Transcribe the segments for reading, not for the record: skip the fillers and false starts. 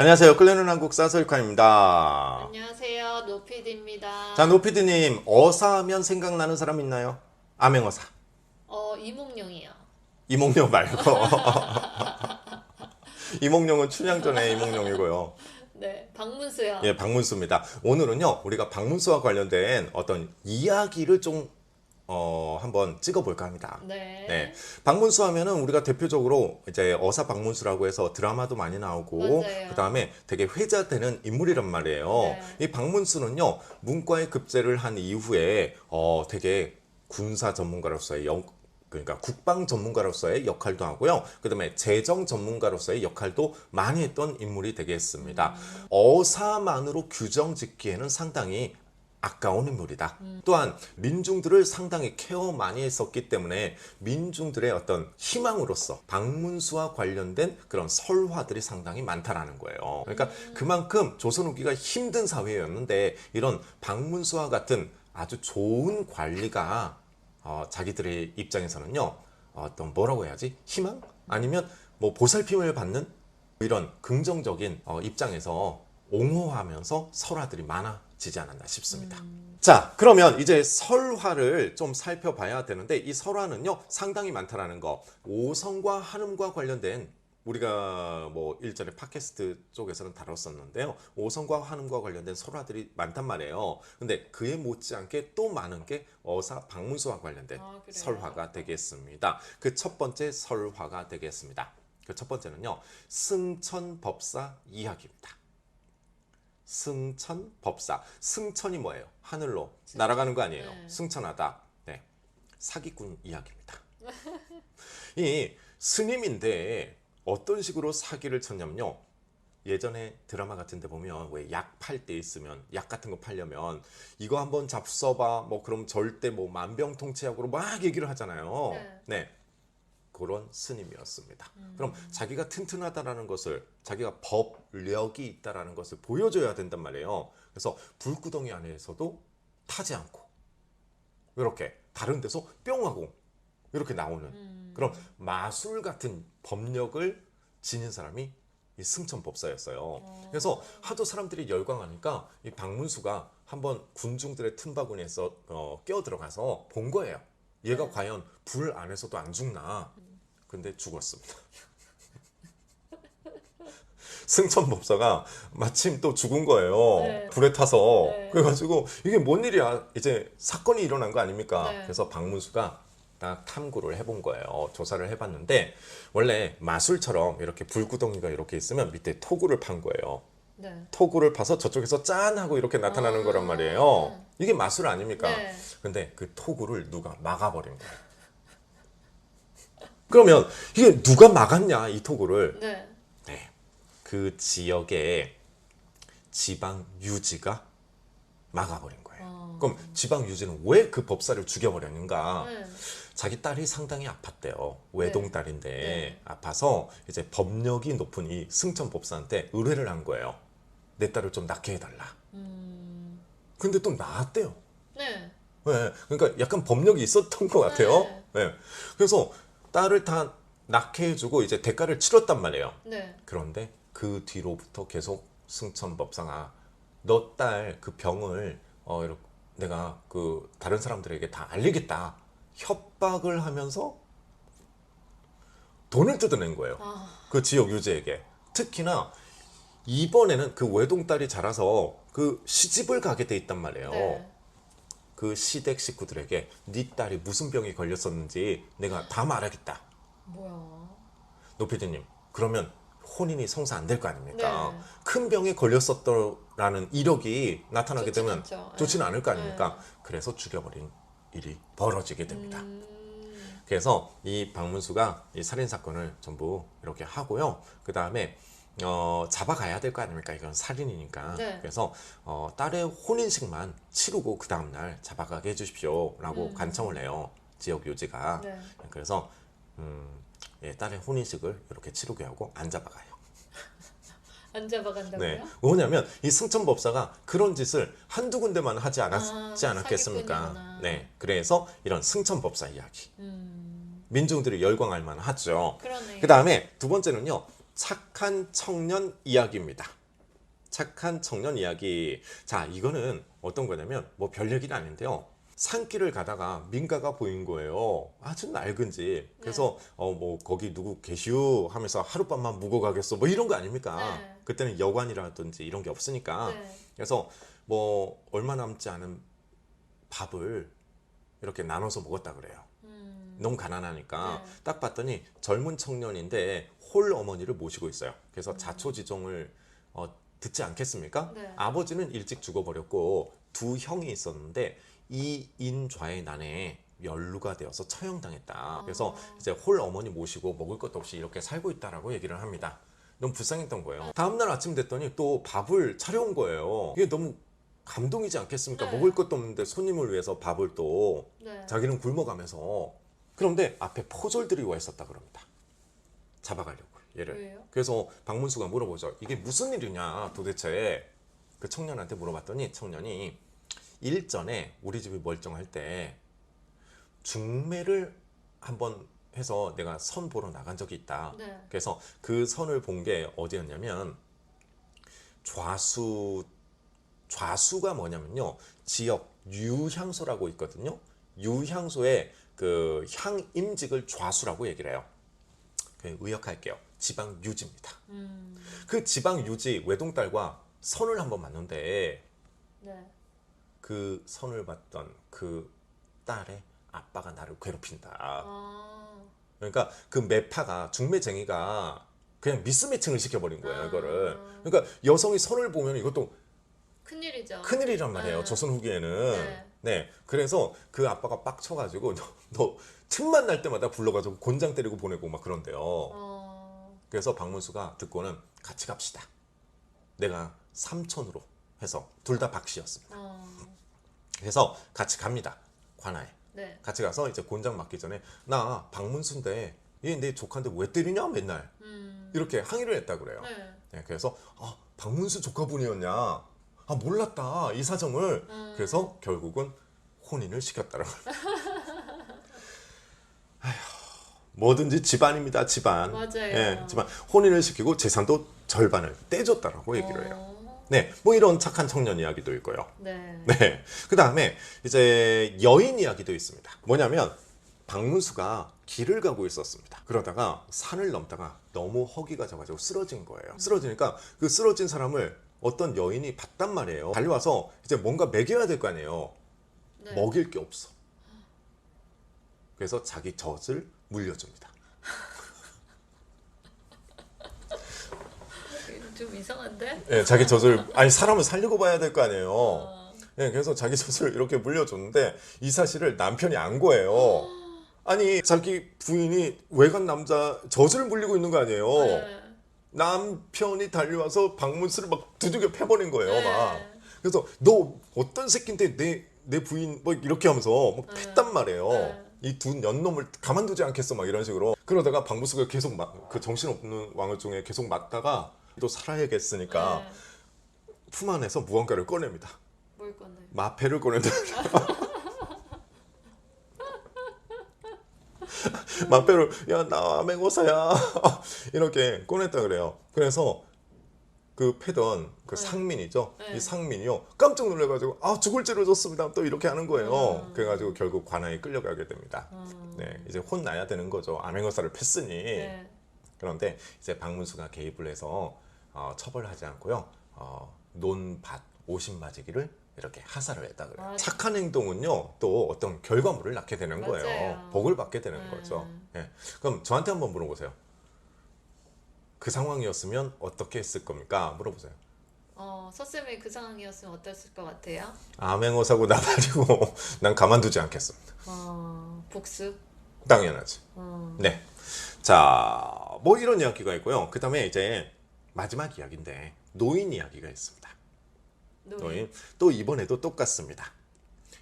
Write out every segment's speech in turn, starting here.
안녕하세요. 끌려는 한국 사설카입니다. 안녕하세요. 노피디입니다. 자, 노피드님, 어사하면 생각나는 사람 있나요? 암행어사. 이몽룡이요. 이몽룡 말고. 이몽룡은 춘향 전에 이몽룡이고요. 네, 박문수요. 예, 박문수입니다. 오늘은요, 우리가 박문수와 관련된 어떤 이야기를 좀 한번 찍어볼까 합니다. 네. 네, 박문수 하면은 우리가 대표적으로 이제 어사 박문수라고 해서 드라마도 많이 나오고 맞아요. 그 다음에 되게 회자되는 인물이란 말이에요. 네. 이 박문수는요, 문과에 급제를 한 이후에 되게 군사 전문가로서의 그러니까 국방 전문가로서의 역할도 하고요. 그 다음에 재정 전문가로서의 역할도 많이 했던 인물이 되겠습니다. 어사만으로 규정 짓기에는 상당히 아까운 인물이다. 또한 민중들을 상당히 케어 많이 했었기 때문에 민중들의 어떤 희망으로서 박문수와 관련된 그런 설화들이 상당히 많다라는 거예요. 그러니까 그만큼 조선 후기가 힘든 사회였는데 이런 박문수와 같은 아주 좋은 관리가 자기들의 입장에서는요, 어떤 뭐라고 해야지? 희망? 아니면 뭐 보살핌을 받는 이런 긍정적인 입장에서 옹호하면서 설화들이 많아지지 않았나 싶습니다. 자, 그러면 이제 설화를 좀 살펴봐야 되는데 이 설화는요, 상당히 많다라는 거. 오성과 한음과 관련된 우리가 뭐 일전에 팟캐스트 쪽에서는 다뤘었는데요. 오성과 한음과 관련된 설화들이 많단 말이에요. 근데 그에 못지않게 또 많은 게 어사 박문수와 관련된 그래요? 설화가 되겠습니다. 그 첫 번째 설화가 되겠습니다. 그 첫 번째는요, 승천법사 이야기입니다. 승천법사. 승천이 뭐예요? 하늘로 날아가는 거 아니에요. 네. 승천하다. 네. 사기꾼 이야기입니다. 이 스님인데 어떤 식으로 사기를 쳤냐면요. 예전에 드라마 같은 데 보면 왜 약 팔 때 있으면 약 같은 거 팔려면 이거 한번 잡숴봐 뭐 그럼 절대 뭐 만병통치약으로 막 얘기를 하잖아요. 네. 그런 스님이었습니다. 그럼 자기가 튼튼하다라는 것을, 자기가 법력이 있다라는 것을 보여줘야 된단 말이에요. 그래서 불구덩이 안에서도 타지 않고 이렇게 다른 데서 뿅 하고 이렇게 나오는 그런 마술 같은 법력을 지닌 사람이 이 승천법사였어요. 그래서 하도 사람들이 열광하니까 이 박문수가 한번 군중들의 틈바구니에서 끼어 들어가서 본 거예요. 얘가 과연 불 안에서도 안 죽나. 근데 죽었습니다. 승천법사가 마침 또 죽은 거예요. 네. 불에 타서. 네. 그래가지고 이게 뭔 일이야. 이제 사건이 일어난 거 아닙니까? 네. 그래서 박문수가 딱 탐구를 해본 거예요. 조사를 해봤는데 원래 마술처럼 이렇게 불구덩이가 이렇게 있으면 밑에 토구를 판 거예요. 네. 토구를 파서 저쪽에서 짠 하고 이렇게 나타나는 거란 말이에요. 이게 마술 아닙니까? 네. 근데 그 토구를 누가 막아버린 거예요. 그러면 이게 누가 막았냐 이 토구를? 네. 네. 그 지역의 지방 유지가 막아버린 거예요. 그럼 지방 유지는 왜 그 법사를 죽여버렸는가? 네. 자기 딸이 상당히 아팠대요. 외동딸인데 네. 아파서 이제 법력이 높은 이 승천 법사한테 의뢰를 한 거예요. 내 딸을 좀 낳게 해달라. 근데 또 낳았대요. 네. 네, 그러니까 약간 법력이 있었던 것 같아요. 네. 그래서 딸을 다 낳게 해주고 이제 대가를 치렀단 말이에요. 네. 그런데 그 뒤로부터 계속 승천법사가 너 딸 그 병을 이렇게 내가 그 다른 사람들에게 다 알리겠다 협박을 하면서 돈을 뜯어낸 거예요. 그 지역 유지에게. 특히나 이번에는 그 외동딸이 자라서 그 시집을 가게 돼 있단 말이에요. 네. 그 시댁 식구들에게 네 딸이 무슨 병이 걸렸었는지 내가 다 말하겠다. 뭐야? 노피디님, 그러면 혼인이 성사 안 될 거 아닙니까? 네. 큰 병에 걸렸었더라는 이력이 나타나게 좋진 되면 않죠. 좋지는 네. 않을 거 아닙니까? 그래서 죽여버린 일이 벌어지게 됩니다. 그래서 이 박문수가 이 살인 사건을 전부 이렇게 하고요. 그 다음에 잡아가야 될 거 아닙니까? 이건 살인이니까. 네. 그래서 딸의 혼인식만 치르고 그 다음날 잡아가게 해주십시오라고 간청을 해요. 지역 유지가. 네. 그래서 예, 딸의 혼인식을 이렇게 치르게 하고 안 잡아가요. 안 잡아간다고요? 네. 뭐냐면 이 승천법사가 그런 짓을 한두 군데만 하지 않았지 않았겠습니까? 사기꾼이구나. 네. 그래서 이런 승천법사 이야기. 민중들이 열광할 만하죠. 그러네. 그 다음에 두 번째는요. 착한 청년 이야기입니다. 착한 청년 이야기. 자, 이거는 어떤 거냐면 뭐 별 얘기는 아닌데요. 산길을 가다가 민가가 보인 거예요. 아주 낡은 집. 그래서 뭐 거기 누구 계시오 하면서 하룻밤만 묵어 가겠어. 뭐 이런 거 아닙니까? 네. 그때는 여관이라든지 이런 게 없으니까. 네. 그래서 뭐 얼마 남지 않은 밥을 이렇게 나눠서 먹었다 그래요. 너무 가난하니까. 네. 딱 봤더니 젊은 청년인데 홀 어머니를 모시고 있어요. 그래서 자초지종을 듣지 않겠습니까? 네. 아버지는 일찍 죽어버렸고 두 형이 있었는데 이 인좌의 난에 연루가 되어서 처형당했다. 그래서 이제 홀 어머니 모시고 먹을 것도 없이 이렇게 살고 있다라고 얘기를 합니다. 너무 불쌍했던 거예요. 다음날 아침 됐더니 또 밥을 차려온 거예요. 이게 너무 감동이지 않겠습니까? 네. 먹을 것도 없는데 손님을 위해서 밥을 또 네. 자기는 굶어가면서. 그런데 앞에 포졸들이 와 있었다 그럽니다. 잡아가려고 얘를. 왜요? 그래서 박문수가 물어보죠. 이게 무슨 일이냐 도대체. 그 청년한테 물어봤더니 청년이 일전에 우리 집이 멀쩡할 때 중매를 한번 해서 내가 선 보러 나간 적이 있다. 네. 그래서 그 선을 본 게 어디였냐면 좌수가 뭐냐면요. 지역 유향소라고 있거든요. 유향소의 그 향임직을 좌수라고 얘기를 해요. 의역할게요. 지방 유지입니다. 그 지방 유지 외동딸과 선을 한번 봤는데 네. 그 선을 봤던 그 딸의 아빠가 나를 괴롭힌다. 아. 그러니까 그 매파가 중매쟁이가 그냥 미스매칭을 시켜버린 거예요. 이거를. 그러니까 여성이 선을 보면 이것도 큰일이죠. 큰일이란 말이에요. 네. 조선 후기에는. 네. 네. 그래서 그 아빠가 빡쳐가지고 너 틈만 날 때마다 불러가지고 곤장 때리고 보내고 막 그런대요. 그래서 박문수가 듣고는 같이 갑시다. 내가 삼촌으로 해서 둘 다 박씨였습니다. 그래서 같이 갑니다. 관아에. 네. 같이 가서 이제 곤장 맞기 전에 나 박문수인데 얘 내 조카인데 왜 때리냐 맨날 이렇게 항의를 했다 그래요. 네. 네, 그래서 박문수 조카분이었냐? 몰랐다 이 사정을. 그래서 결국은 혼인을 시켰다라고. 뭐든지 집안입니다. 집안. 맞아요. 예, 집안. 혼인을 시키고 재산도 절반을 떼줬다라고 얘기를 해요. 네, 뭐 이런 착한 청년 이야기도 있고요. 네. 네. 그 다음에 이제 여인 이야기도 있습니다. 뭐냐면 박문수가 길을 가고 있었습니다. 그러다가 산을 넘다가 너무 허기가 져가지고 쓰러진 거예요. 쓰러지니까 그 쓰러진 사람을 어떤 여인이 봤단 말이에요. 달려와서 이제 뭔가 먹여야 될 거 아니에요. 네. 먹일 게 없어. 그래서 자기 젖을 물려줍니다. 좀 이상한데? 예, 자기 젖을 아니 사람을 살리고 봐야 될 거 아니에요. 예, 그래서 자기 젖을 이렇게 물려줬는데 이 사실을 남편이 안 거예요. 아니 자기 부인이 외간 남자 젖을 물리고 있는 거 아니에요. 네. 남편이 달려와서 박문수를 막 두들겨 패버린 거예요. 네. 막. 그래서 너 어떤 새끼인데 내 부인 뭐 이렇게 하면서 막 팼단 말이에요. 네. 이 두 년놈을 가만두지 않겠어 막 이런 식으로. 그러다가 박문수가 계속 그 정신없는 왕을 중에 계속 맞다가 또 살아야겠으니까 네. 품 안에서 무언가를 꺼냅니다. 뭘 건데? 마패를 꺼낸다. 마패를 야 나 맹호사야 이렇게 꺼냈다 그래요. 그래서 그 패던 그 네. 상민이죠. 네. 이 상민이요 깜짝 놀래가지고 죽을 죄를 졌습니다. 또 이렇게 하는 거예요. 그래가지고 결국 관아에 끌려가게 됩니다. 네, 이제 혼나야 되는 거죠. 암행어사를 팼으니. 네. 그런데 이제 박문수가 개입을 해서 처벌하지 않고요. 논밭 50마지기를 이렇게 하사를 했다 그래요. 맞아. 착한 행동은요 또 어떤 결과물을 낳게 되는 거예요. 맞아요. 복을 받게 되는 거죠. 예. 그럼 저한테 한번 물어보세요. 그 상황이었으면 어떻게 했을 겁니까? 물어보세요. 서쌤이 그 상황이었으면 어땠을 것 같아요? 암행어사고 나발이고 난 가만두지 않겠습니다. 복수? 당연하지. 네. 자, 뭐 이런 이야기가 있고요. 그 다음에 이제 마지막 이야기인데 노인 이야기가 있습니다. 노인. 또 이번에도 똑같습니다.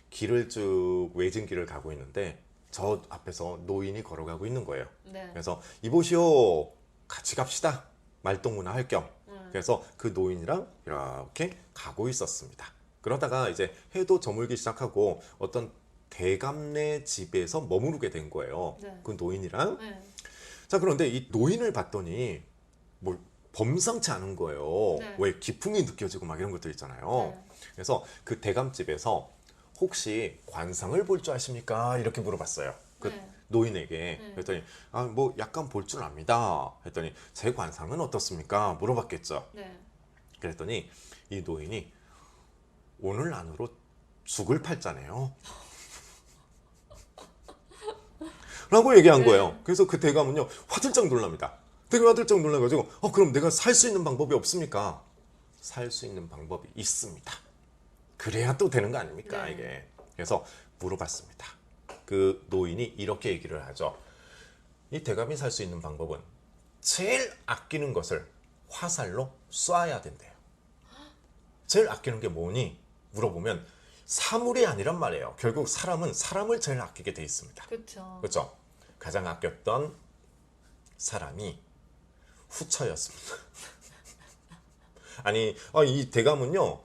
길을 쭉 외진길을 가고 있는데 저 앞에서 노인이 걸어가고 있는 거예요. 네. 그래서 이보시오 같이 갑시다. 말동무나 할 겸. 그래서 그 노인이랑 이렇게 가고 있었습니다. 그러다가 이제 해도 저물기 시작하고 어떤 대감네 집에서 머무르게 된 거예요. 네. 그 노인이랑. 네. 자, 그런데 이 노인을 봤더니 뭐 범상치 않은 거예요. 네. 왜 기풍이 느껴지고 막 이런 것들 있잖아요. 네. 그래서 그 대감집에서 혹시 관상을 볼 줄 아십니까? 이렇게 물어봤어요. 그 네. 노인에게. 네. 그랬더니 뭐 약간 볼 줄 압니다. 했더니 제 관상은 어떻습니까? 물어봤겠죠. 네. 그랬더니 이 노인이 오늘 안으로 죽을 팔자네요. 라고 얘기한 네. 거예요. 그래서 그 대감은요 화들짝 놀랍니다. 되게 화들짝 놀라가지고 그럼 내가 살 수 있는 방법이 없습니까? 살 수 있는 방법이 있습니다. 그래야 또 되는 거 아닙니까 네. 이게. 그래서 물어봤습니다. 그 노인이 이렇게 얘기를 하죠. 이 대감이 살 수 있는 방법은 제일 아끼는 것을 화살로 쏴야 된대요. 제일 아끼는 게 뭐니? 물어보면 사물이 아니란 말이에요. 결국 사람은 사람을 제일 아끼게 돼 있습니다. 그렇죠. 그렇죠? 가장 아꼈던 사람이 후처였습니다. 아니 이 대감은요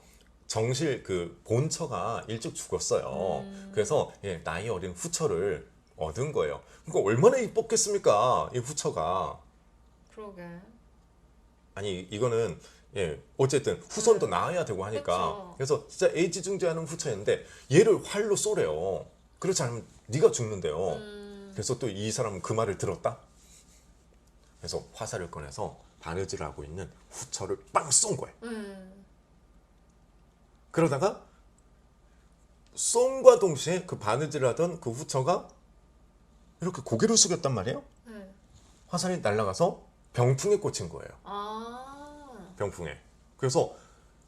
정실 그 본처가 일찍 죽었어요. 그래서 나이 어린 후처를 얻은 거예요. 그러니까 얼마나 이뻤겠습니까? 이 후처가. 그러게. 아니 이거는 어쨌든 후손도 낳아야 되고 하니까. 그쵸. 그래서 진짜 애지중지하는 후처였는데 얘를 활로 쏘래요. 그렇지 않으면 네가 죽는데요. 그래서 또 이 사람은 그 말을 들었다. 그래서 화살을 꺼내서 바느질을 하고 있는 후처를 빵 쏜 거예요. 그러다가 쏜과 동시에 그 바느질을 하던 그 후처가 이렇게 고개를 숙였단 말이에요. 네. 화살이 날아가서 병풍에 꽂힌 거예요. 아. 병풍에. 그래서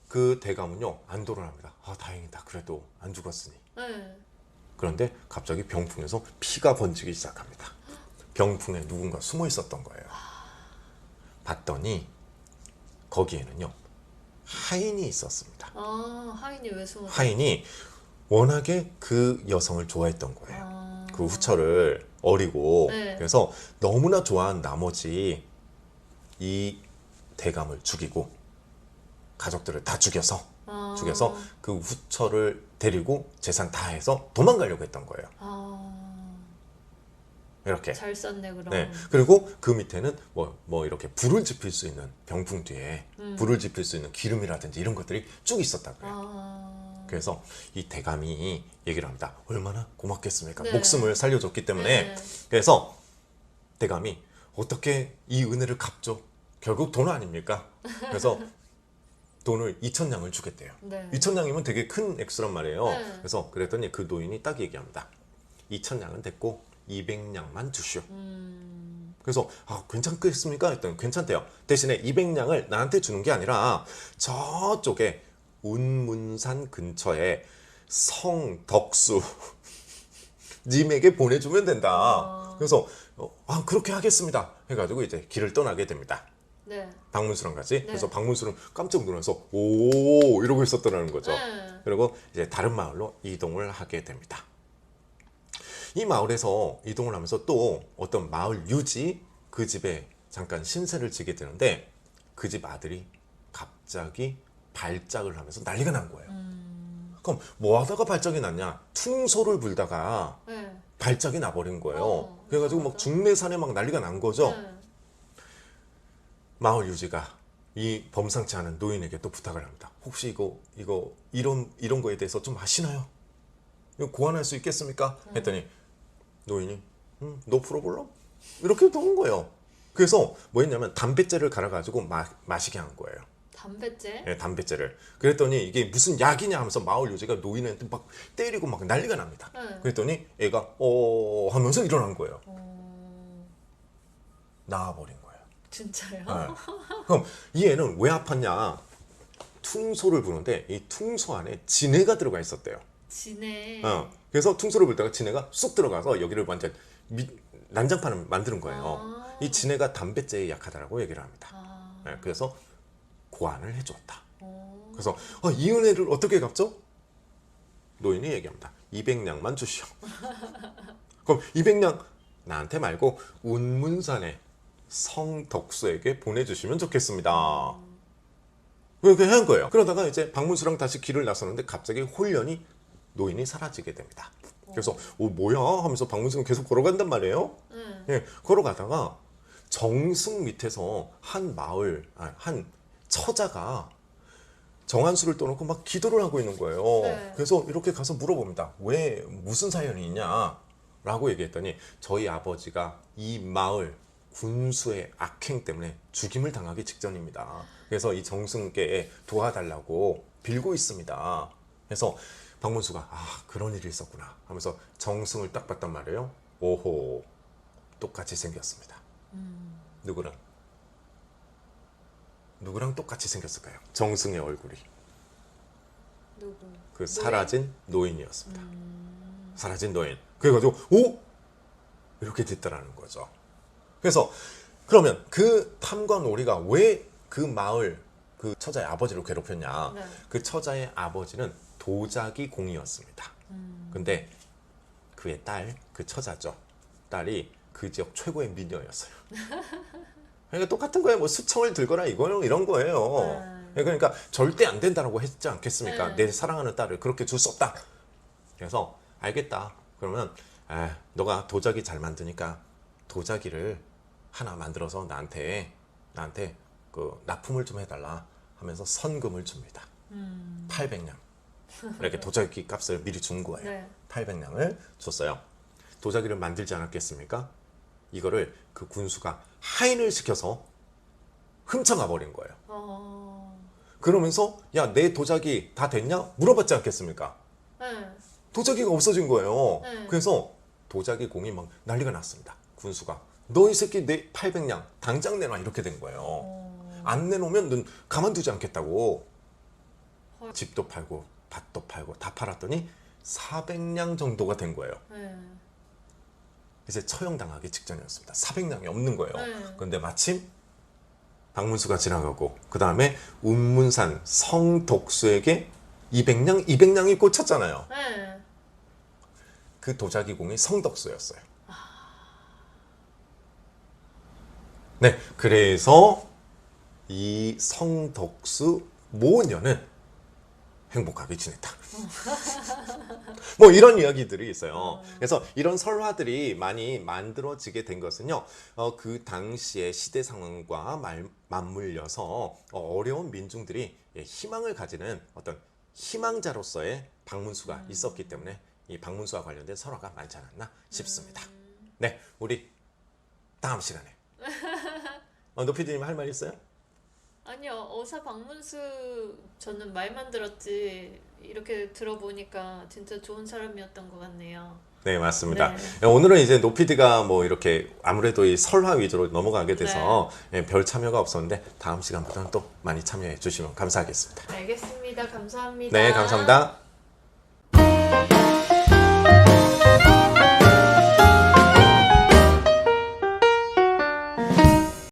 그 대감은요 안도를 합니다. 다행이다. 그래도 안 죽었으니. 네. 그런데 갑자기 병풍에서 피가 번지기 시작합니다. 병풍에 누군가 숨어 있었던 거예요. 봤더니 거기에는요 하인이 있었습니다. 하인이 왜 숨었어요? 하인이 워낙에 그 여성을 좋아했던 거예요. 그 후처를 어리고. 네. 그래서 너무나 좋아한 나머지 이 대감을 죽이고 가족들을 다 죽여서 그 후처를 데리고 재산 다 해서 도망가려고 했던 거예요. 이렇게. 잘 썼네 그럼. 네. 그리고 그 밑에는 뭐 이렇게 불을 지필 수 있는 병풍 뒤에 불을 지필 수 있는 기름이라든지 이런 것들이 쭉 있었다고요. 그래서 이 대감이 얘기를 합니다. 얼마나 고맙겠습니까? 네. 목숨을 살려줬기 때문에. 네. 그래서 대감이 어떻게 이 은혜를 갚죠? 결국 돈 아닙니까? 그래서 돈을 2,000냥을 주겠대요. 네. 2,000냥이면 되게 큰 액수란 말이에요. 네. 그래서 그랬더니 그 노인이 딱 얘기합니다. 2,000냥은 됐고 200냥만 주시오. 그래서 괜찮겠습니까? 했더니 괜찮대요. 대신에 200냥을 나한테 주는 게 아니라 저쪽에 운문산 근처에 성덕수 님에게 보내주면 된다. 그래서 그렇게 하겠습니다. 해가지고 이제 길을 떠나게 됩니다. 네. 박문수랑 같이. 네. 그래서 박문수는 깜짝 놀라서 오 이러고 있었더라는 거죠. 네. 그리고 이제 다른 마을로 이동을 하게 됩니다. 이 마을에서 이동을 하면서 또 어떤 마을 유지 그 집에 잠깐 신세를 지게 되는데 그 집 아들이 갑자기 발작을 하면서 난리가 난 거예요. 그럼 뭐 하다가 발작이 났냐? 퉁소를 불다가 네. 발작이 나버린 거예요. 그래가지고 막 중내산에 막 난리가 난 거죠. 네. 마을 유지가 이 범상치 않은 노인에게 또 부탁을 합니다. 혹시 이런 거에 대해서 좀 아시나요? 이거 고안할 수 있겠습니까? 했더니 노인이 노 프로블럼? 이렇게 한 거예요. 그래서 뭐 했냐면 담뱃재를 갈아가지고 마시게 한 거예요. 담뱃재? 네, 담뱃재를. 그랬더니 이게 무슨 약이냐 하면서 마을 유지가 노인한테 막 때리고 막 난리가 납니다. 네. 그랬더니 애가 하면서 일어난 거예요. 나와버린 거예요. 진짜요? 네. 그럼 이 애는 왜 아팠냐? 퉁소를 부는데 이 퉁소 안에 진해가 들어가 있었대요. 진해. 그래서 퉁소를 불다가 진해가 쑥 들어가서 여기를 완전 난장판을 만드는 거예요. 이 진해가 담뱃재에 약하다라고 얘기를 합니다. 네, 그래서 고안을 해주었다. 그래서 이 은혜를 어떻게 갚죠? 노인이 얘기합니다. 200냥만 주시오. 그럼 200냥 나한테 말고 운문산에 성덕수에게 보내주시면 좋겠습니다. 그렇게 한 거예요. 그러다가 이제 박문수랑 다시 길을 나서는데 갑자기 홀연히 노인이 사라지게 됩니다. 그래서 뭐야 하면서 박문수는 계속 걸어간단 말이에요. 걸어가다가 정승 밑에서 한 마을, 한 처자가 정한수를 떠놓고 막 기도를 하고 있는 거예요. 네. 그래서 이렇게 가서 물어봅니다. 왜 무슨 사연이 있냐? 라고 얘기했더니 저희 아버지가 이 마을 군수의 악행 때문에 죽임을 당하기 직전입니다. 그래서 이 정승께 도와달라고 빌고 있습니다. 그래서 박문수가 그런 일이 있었구나 하면서 정승을 딱 봤단 말이에요. 오호, 똑같이 생겼습니다. 누구랑 똑같이 생겼을까요? 정승의 얼굴이 누구? 그 사라진 노인이었습니다. 사라진 노인. 그래가지고 오? 이렇게 됐다라는 거죠. 그래서 그러면 그 탐관오리가 왜 그 마을 그 처자의 아버지를 괴롭혔냐? 네. 그 처자의 아버지는 도자기 공이었습니다. 근데 그의 딸, 그 처자죠. 딸이 그 지역 최고의 미녀였어요. 그러니까 똑같은 거예요. 뭐 수청을 들거나 이런 거예요. 그러니까 절대 안 된다라고 했지 않겠습니까? 내 사랑하는 딸을 그렇게 둘 수 없다. 그래서 알겠다. 그러면 너가 도자기 잘 만드니까 도자기를 하나 만들어서 나한테 그 납품을 좀 해달라 하면서 선금을 줍니다. 800냥. 이렇게 도자기 값을 미리 준 거예요. 네. 800냥을 줬어요. 도자기를 만들지 않았겠습니까? 이거를 그 군수가 하인을 시켜서 훔쳐가 버린 거예요. 그러면서 야, 내 도자기 다 됐냐? 물어봤지 않겠습니까? 네. 도자기가 없어진 거예요. 네. 그래서 도자기 공이 막 난리가 났습니다. 군수가 너 이 새끼 내 800냥 당장 내놔 이렇게 된 거예요. 안 내놓으면 넌 가만두지 않겠다고. 집도 팔고 밭도 팔고 다 팔았더니 400냥 정도가 된 거예요. 네. 이제 처형당하기 직전이었습니다. 400냥이 없는 거예요. 네. 그런데 마침 박문수가 지나가고 그 다음에 운문산 성덕수에게 200냥이 꽂혔잖아요. 네. 그 도자기 공이 성덕수였어요. 네, 그래서 이 성덕수 모녀는 행복하게 지냈다. 뭐 이런 이야기들이 있어요. 그래서 이런 설화들이 많이 만들어지게 된 것은요, 그 당시의 시대 상황과 맞물려서 어려운 민중들이 희망을 가지는 어떤 희망자로서의 박문수가 있었기 때문에 이 박문수와 관련된 설화가 많지 않았나 싶습니다. 네, 우리 다음 시간에 노피디님 할 말 있어요? 아니요, 어사 박문수 저는 말만 들었지 이렇게 들어보니까 진짜 좋은 사람이었던 것 같네요. 네, 맞습니다. 네. 오늘은 이제 노피디가 뭐 이렇게 아무래도 이 설화 위주로 넘어가게 돼서 별 참여가 없었는데 다음 시간부터는 또 많이 참여해 주시면 감사하겠습니다. 알겠습니다. 감사합니다. 네, 감사합니다.